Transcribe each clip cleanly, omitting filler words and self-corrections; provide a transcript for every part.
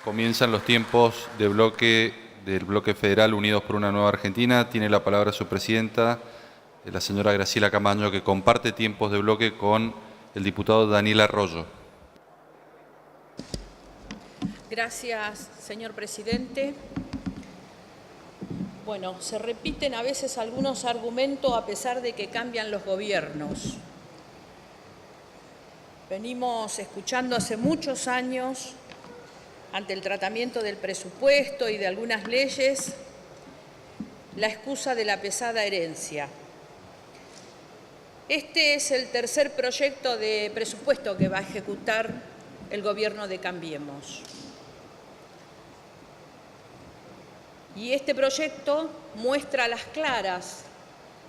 Comienzan los tiempos del bloque federal Unidos por una Nueva Argentina. Tiene la palabra su presidenta, la señora Graciela Camaño, que comparte tiempos de bloque con el diputado Daniel Arroyo. Gracias, señor presidente. Bueno, se repiten a veces algunos argumentos a pesar de que cambian los gobiernos. Venimos escuchando hace muchos años, ante el tratamiento del presupuesto y de algunas leyes, la excusa de la pesada herencia. Este es el tercer proyecto de presupuesto que va a ejecutar el gobierno de Cambiemos. Y este proyecto muestra a las claras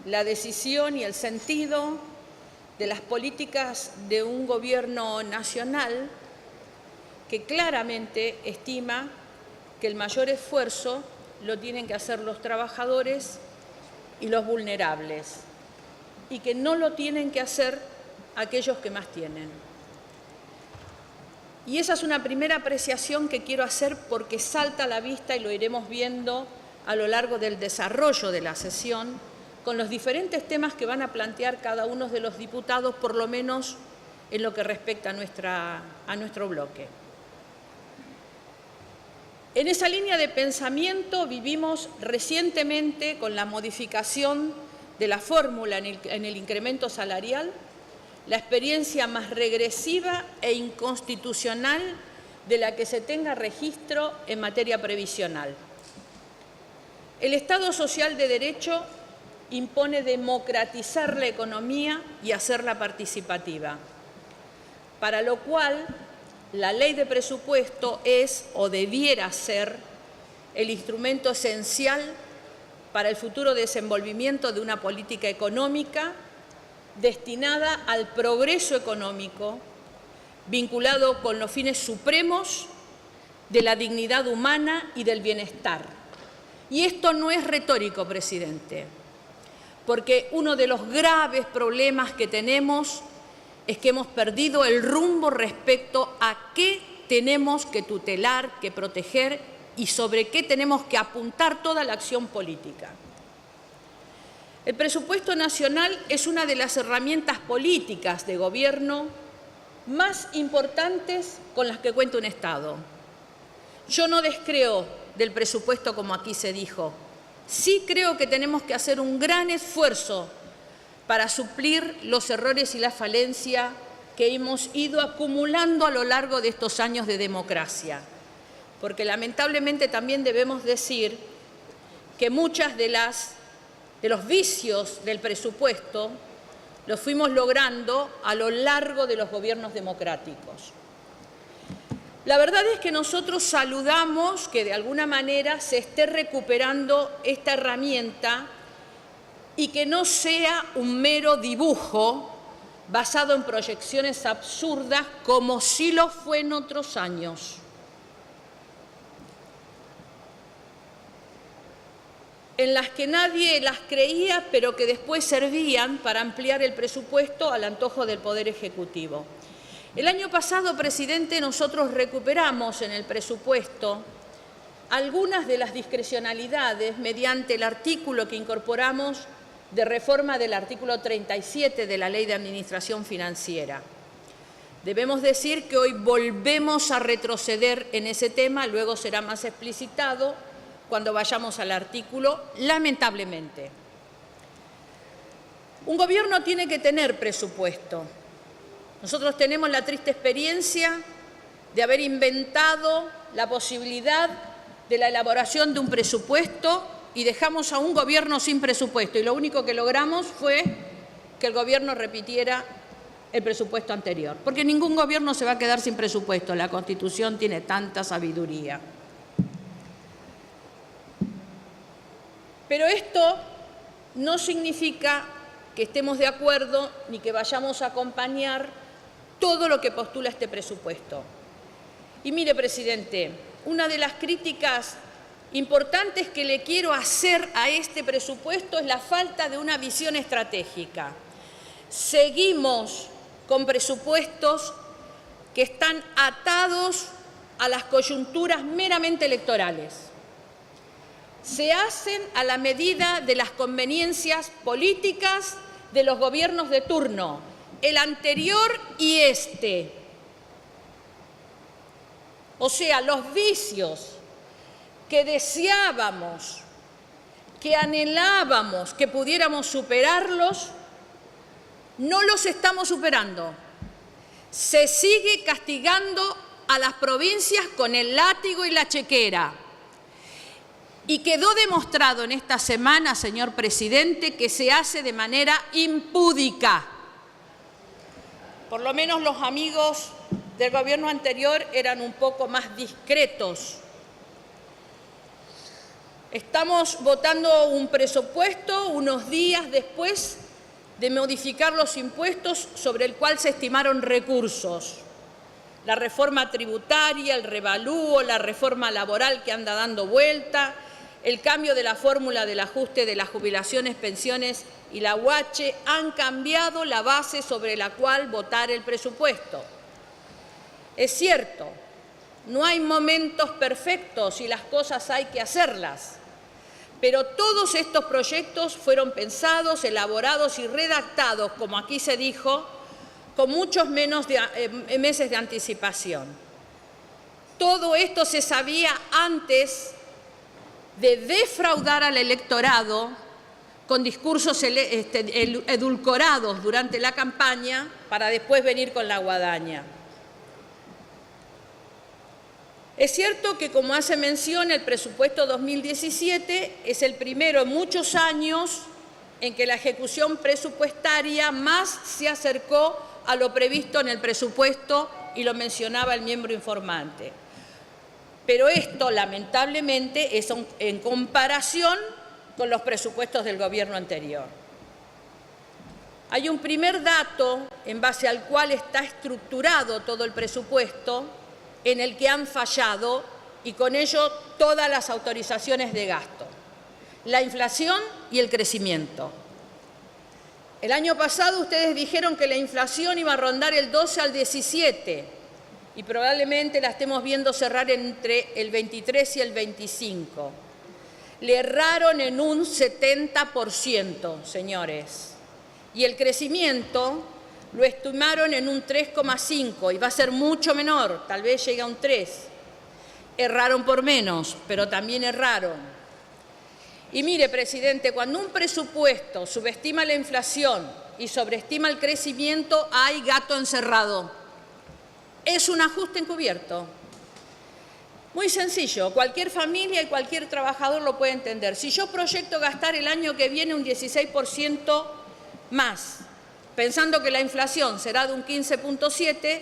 la decisión y el sentido de las políticas de un gobierno nacional que claramente estima que el mayor esfuerzo lo tienen que hacer los trabajadores y los vulnerables, y que no lo tienen que hacer aquellos que más tienen. Y esa es una primera apreciación que quiero hacer porque salta a la vista y lo iremos viendo a lo largo del desarrollo de la sesión con los diferentes temas que van a plantear cada uno de los diputados, por lo menos en lo que respecta a nuestro bloque. En esa línea de pensamiento vivimos recientemente con la modificación de la fórmula en el incremento salarial, la experiencia más regresiva e inconstitucional de la que se tenga registro en materia previsional. El Estado social de derecho impone democratizar la economía y hacerla participativa, para lo cual la ley de presupuesto es o debiera ser el instrumento esencial para el futuro desenvolvimiento de una política económica destinada al progreso económico, vinculado con los fines supremos de la dignidad humana y del bienestar. Y esto no es retórico, presidente, porque uno de los graves problemas que tenemos es que hemos perdido el rumbo respecto a qué tenemos que tutelar, que proteger y sobre qué tenemos que apuntar toda la acción política. El presupuesto nacional es una de las herramientas políticas de gobierno más importantes con las que cuenta un Estado. Yo no descreo del presupuesto como aquí se dijo. Sí creo que tenemos que hacer un gran esfuerzo para suplir los errores y la falencia que hemos ido acumulando a lo largo de estos años de democracia. Porque lamentablemente también debemos decir que muchas de los vicios del presupuesto los fuimos logrando a lo largo de los gobiernos democráticos. La verdad es que nosotros saludamos que de alguna manera se esté recuperando esta herramienta y que no sea un mero dibujo basado en proyecciones absurdas como sí lo fue en otros años. En las que nadie las creía, pero que después servían para ampliar el presupuesto al antojo del Poder Ejecutivo. El año pasado, presidente, nosotros recuperamos en el presupuesto algunas de las discrecionalidades mediante el artículo que incorporamos de reforma del artículo 37 de la Ley de Administración Financiera. Debemos decir que hoy volvemos a retroceder en ese tema, luego será más explicitado cuando vayamos al artículo, lamentablemente. Un gobierno tiene que tener presupuesto. Nosotros tenemos la triste experiencia de haber inventado la posibilidad de la elaboración de un presupuesto y dejamos a un gobierno sin presupuesto. Y lo único que logramos fue que el gobierno repitiera el presupuesto anterior. Porque ningún gobierno se va a quedar sin presupuesto. La Constitución tiene tanta sabiduría. Pero esto no significa que estemos de acuerdo ni que vayamos a acompañar todo lo que postula este presupuesto. Y mire, presidente, una de las críticas importantes que le quiero hacer a este presupuesto es la falta de una visión estratégica. Seguimos con presupuestos que están atados a las coyunturas meramente electorales. Se hacen a la medida de las conveniencias políticas de los gobiernos de turno, el anterior y este. O sea, los vicios que deseábamos, que anhelábamos que pudiéramos superarlos, no los estamos superando. Se sigue castigando a las provincias con el látigo y la chequera. Y quedó demostrado en esta semana, señor presidente, que se hace de manera impúdica. Por lo menos los amigos del gobierno anterior eran un poco más discretos. Estamos votando un presupuesto unos días después de modificar los impuestos sobre el cual se estimaron recursos. La reforma tributaria, el revalúo, la reforma laboral que anda dando vuelta, el cambio de la fórmula del ajuste de las jubilaciones, pensiones y la UH han cambiado la base sobre la cual votar el presupuesto. Es cierto, no hay momentos perfectos y las cosas hay que hacerlas, pero todos estos proyectos fueron pensados, elaborados y redactados, como aquí se dijo, con muchos menos meses de anticipación. Todo esto se sabía antes de defraudar al electorado con discursos edulcorados durante la campaña para después venir con la guadaña. Es cierto que, como hace mención, el presupuesto 2017 es el primero en muchos años en que la ejecución presupuestaria más se acercó a lo previsto en el presupuesto, y lo mencionaba el miembro informante. Pero esto, lamentablemente, es en comparación con los presupuestos del gobierno anterior. Hay un primer dato en base al cual está estructurado todo el presupuesto, en el que han fallado, y con ello todas las autorizaciones de gasto: la inflación y el crecimiento. El año pasado ustedes dijeron que la inflación iba a rondar el 12 al 17 y probablemente la estemos viendo cerrar entre el 23 y el 25. Le erraron en un 70%, señores. Y el crecimiento lo estimaron en un 3,5 y va a ser mucho menor, tal vez llegue a un 3. Erraron por menos, pero también erraron. Y mire, presidente, cuando un presupuesto subestima la inflación y sobreestima el crecimiento, hay gato encerrado. Es un ajuste encubierto. Muy sencillo, cualquier familia y cualquier trabajador lo puede entender. Si yo proyecto gastar el año que viene un 16% más, pensando que la inflación será de un 15,7,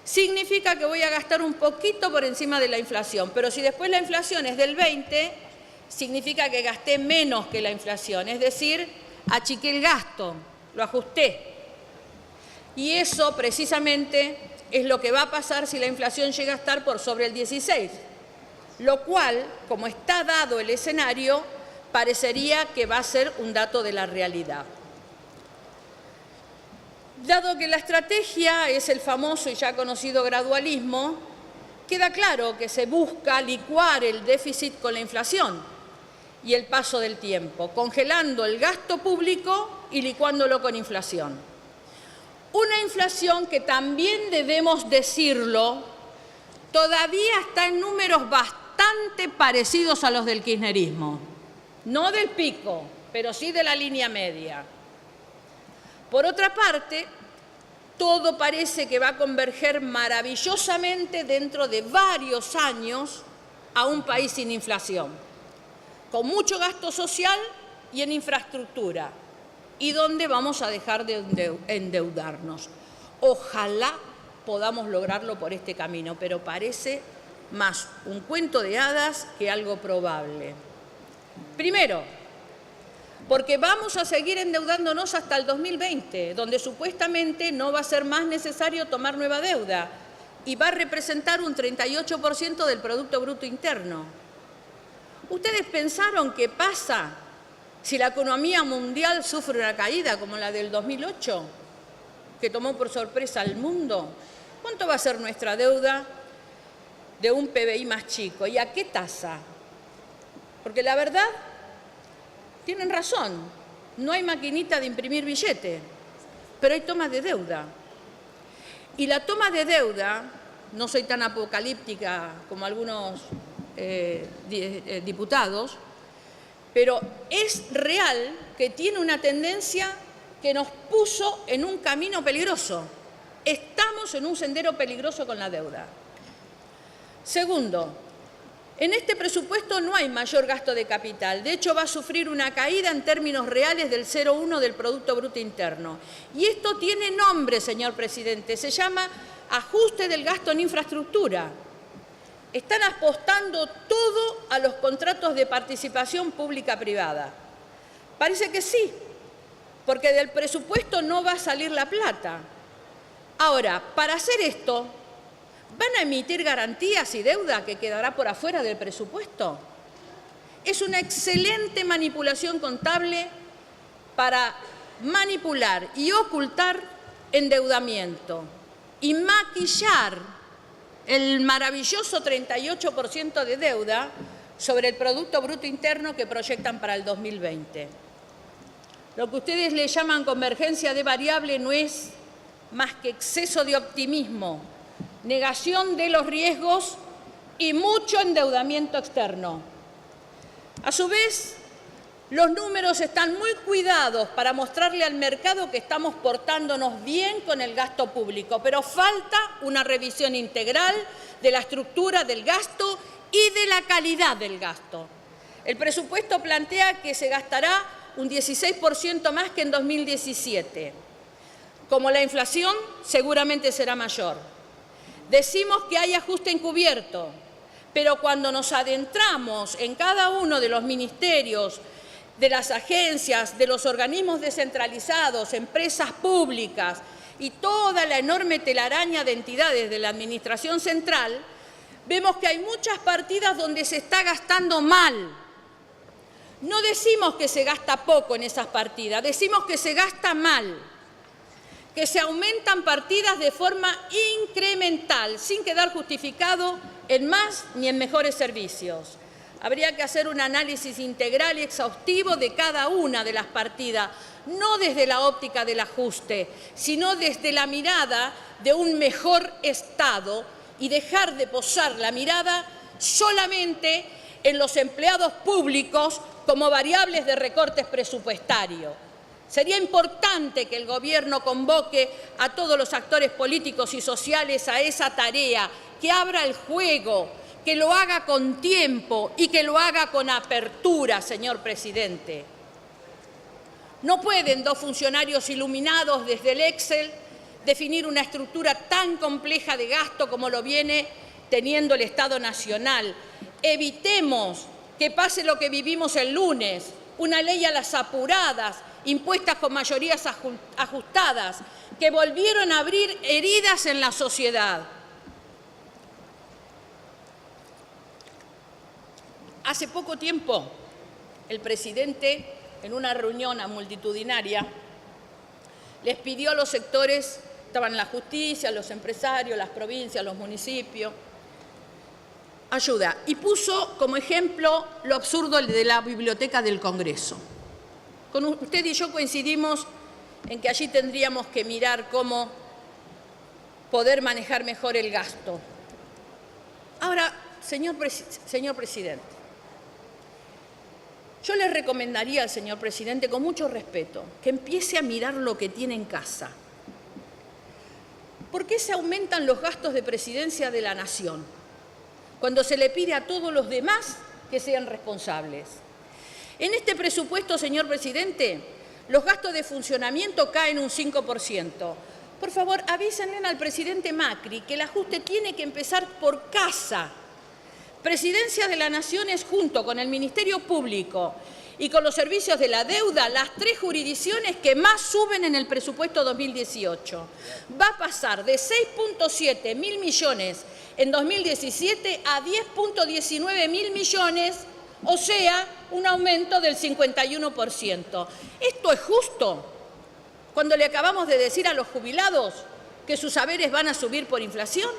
significa que voy a gastar un poquito por encima de la inflación. Pero si después la inflación es del 20, significa que gasté menos que la inflación. Es decir, achiqué el gasto, lo ajusté. Y eso precisamente es lo que va a pasar si la inflación llega a estar por sobre el 16, lo cual, como está dado el escenario, parecería que va a ser un dato de la realidad. Dado que la estrategia es el famoso y ya conocido gradualismo, queda claro que se busca licuar el déficit con la inflación y el paso del tiempo, congelando el gasto público y licuándolo con inflación. Una inflación que también debemos decirlo, todavía está en números bastante parecidos a los del kirchnerismo. No del pico, pero sí de la línea media. Por otra parte, todo parece que va a converger maravillosamente dentro de varios años a un país sin inflación, con mucho gasto social y en infraestructura, y donde vamos a dejar de endeudarnos. Ojalá podamos lograrlo por este camino, pero parece más un cuento de hadas que algo probable. Primero, porque vamos a seguir endeudándonos hasta el 2020, donde supuestamente no va a ser más necesario tomar nueva deuda y va a representar un 38% del Producto Bruto Interno. ¿Ustedes pensaron qué pasa si la economía mundial sufre una caída como la del 2008, que tomó por sorpresa al mundo? ¿Cuánto va a ser nuestra deuda de un PBI más chico. ¿Y a qué tasa? Porque la verdad, tienen razón, no hay maquinita de imprimir billete, pero hay tomas de deuda. Y la toma de deuda, no soy tan apocalíptica como algunos diputados, pero es real que tiene una tendencia que nos puso en un camino peligroso. Estamos en un sendero peligroso con la deuda. Segundo, en este presupuesto no hay mayor gasto de capital. De hecho, va a sufrir una caída en términos reales del 0,1 del Producto Bruto Interno. Y esto tiene nombre, señor presidente. Se llama ajuste del gasto en infraestructura. Están apostando todo a los contratos de participación pública-privada. Parece que sí, porque del presupuesto no va a salir la plata. Ahora, para hacer esto, ¿van a emitir garantías y deuda que quedará por afuera del presupuesto? Es una excelente manipulación contable para manipular y ocultar endeudamiento y maquillar el maravilloso 38% de deuda sobre el Producto Bruto Interno que proyectan para el 2020. Lo que ustedes le llaman convergencia de variable no es más que exceso de optimismo, negación de los riesgos y mucho endeudamiento externo. A su vez, los números están muy cuidados para mostrarle al mercado que estamos portándonos bien con el gasto público, pero falta una revisión integral de la estructura del gasto y de la calidad del gasto. El presupuesto plantea que se gastará un 16% más que en 2017. Como la inflación seguramente será mayor. Decimos que hay ajuste encubierto, pero cuando nos adentramos en cada uno de los ministerios, de las agencias, de los organismos descentralizados, empresas públicas y toda la enorme telaraña de entidades de la Administración Central, vemos que hay muchas partidas donde se está gastando mal. No decimos que se gasta poco en esas partidas, decimos que se gasta mal, que se aumentan partidas de forma incremental, sin quedar justificado en más ni en mejores servicios. Habría que hacer un análisis integral y exhaustivo de cada una de las partidas, no desde la óptica del ajuste, sino desde la mirada de un mejor Estado y dejar de posar la mirada solamente en los empleados públicos como variables de recortes presupuestarios. Sería importante que el Gobierno convoque a todos los actores políticos y sociales a esa tarea, que abra el juego, que lo haga con tiempo y que lo haga con apertura, señor presidente. No pueden dos funcionarios iluminados desde el Excel definir una estructura tan compleja de gasto como lo viene teniendo el Estado Nacional. Evitemos que pase lo que vivimos el lunes, una ley a las apuradas, impuestas con mayorías ajustadas, que volvieron a abrir heridas en la sociedad. Hace poco tiempo, el presidente, en una reunión multitudinaria, les pidió a los sectores, estaban la justicia, los empresarios, las provincias, los municipios, ayuda. Y puso como ejemplo lo absurdo de la Biblioteca del Congreso. Usted y yo coincidimos en que allí tendríamos que mirar cómo poder manejar mejor el gasto. Ahora, señor presidente, yo le recomendaría al señor presidente, con mucho respeto, que empiece a mirar lo que tiene en casa. ¿Por qué se aumentan los gastos de presidencia de la Nación cuando se le pide a todos los demás que sean responsables? En este presupuesto, señor presidente, los gastos de funcionamiento caen un 5%. Por favor, avísenle al presidente Macri que el ajuste tiene que empezar por casa. Presidencia de la Nación es, junto con el Ministerio Público y con los servicios de la deuda, las 3 jurisdicciones que más suben en el presupuesto 2018. Va a pasar de 6.7 mil millones en 2017 a 10.19 mil millones, o sea, un aumento del 51%. ¿Esto es justo? Cuando le acabamos de decir a los jubilados que sus haberes van a subir por inflación.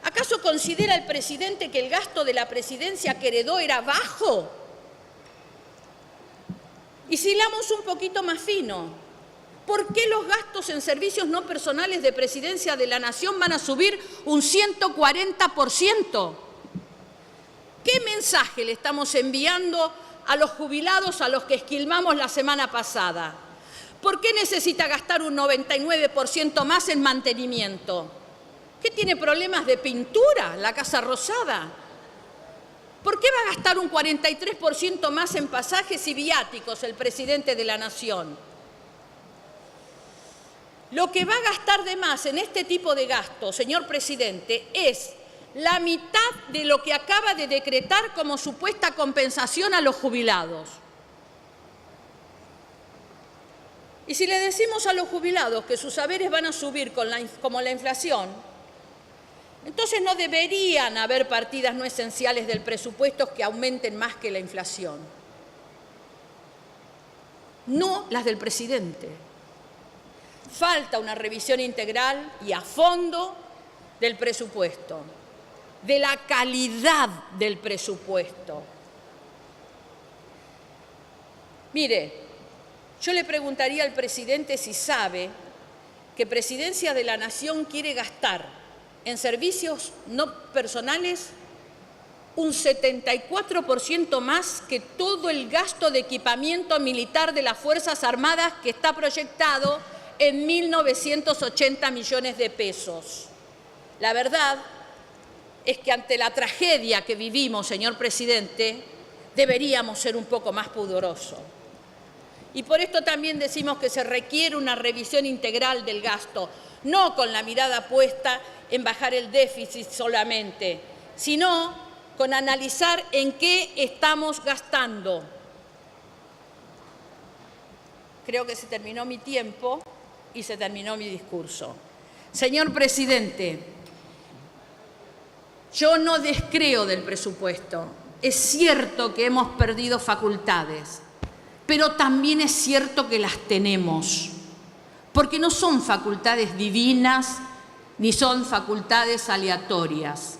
¿Acaso considera el presidente que el gasto de la presidencia que heredó era bajo? Y si hilamos un poquito más fino, ¿por qué los gastos en servicios no personales de Presidencia de la Nación van a subir un 140%? ¿Qué mensaje le estamos enviando a los jubilados a los que esquilmamos la semana pasada? ¿Por qué necesita gastar un 99% más en mantenimiento? ¿Qué tiene problemas de pintura, la Casa Rosada? ¿Por qué va a gastar un 43% más en pasajes y viáticos el presidente de la Nación? Lo que va a gastar de más en este tipo de gastos, señor presidente, es la mitad de lo que acaba de decretar como supuesta compensación a los jubilados. Y si le decimos a los jubilados que sus haberes van a subir como la inflación, entonces no deberían haber partidas no esenciales del presupuesto que aumenten más que la inflación. No las del presidente. Falta una revisión integral y a fondo del presupuesto, de la calidad del presupuesto. Mire, yo le preguntaría al presidente si sabe que Presidencia de la Nación quiere gastar en servicios no personales un 74% más que todo el gasto de equipamiento militar de las Fuerzas Armadas, que está proyectado en 1.980 millones de pesos. La verdad es que ante la tragedia que vivimos, señor presidente, deberíamos ser un poco más pudorosos. Y por esto también decimos que se requiere una revisión integral del gasto, no con la mirada puesta en bajar el déficit solamente, sino con analizar en qué estamos gastando. Creo que se terminó mi tiempo y se terminó mi discurso. Señor presidente, yo no descreo del presupuesto. Es cierto que hemos perdido facultades, pero también es cierto que las tenemos, porque no son facultades divinas ni son facultades aleatorias.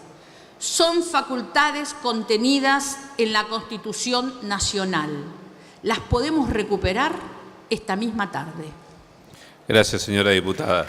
Son facultades contenidas en la Constitución Nacional. Las podemos recuperar esta misma tarde. Gracias, señora diputada.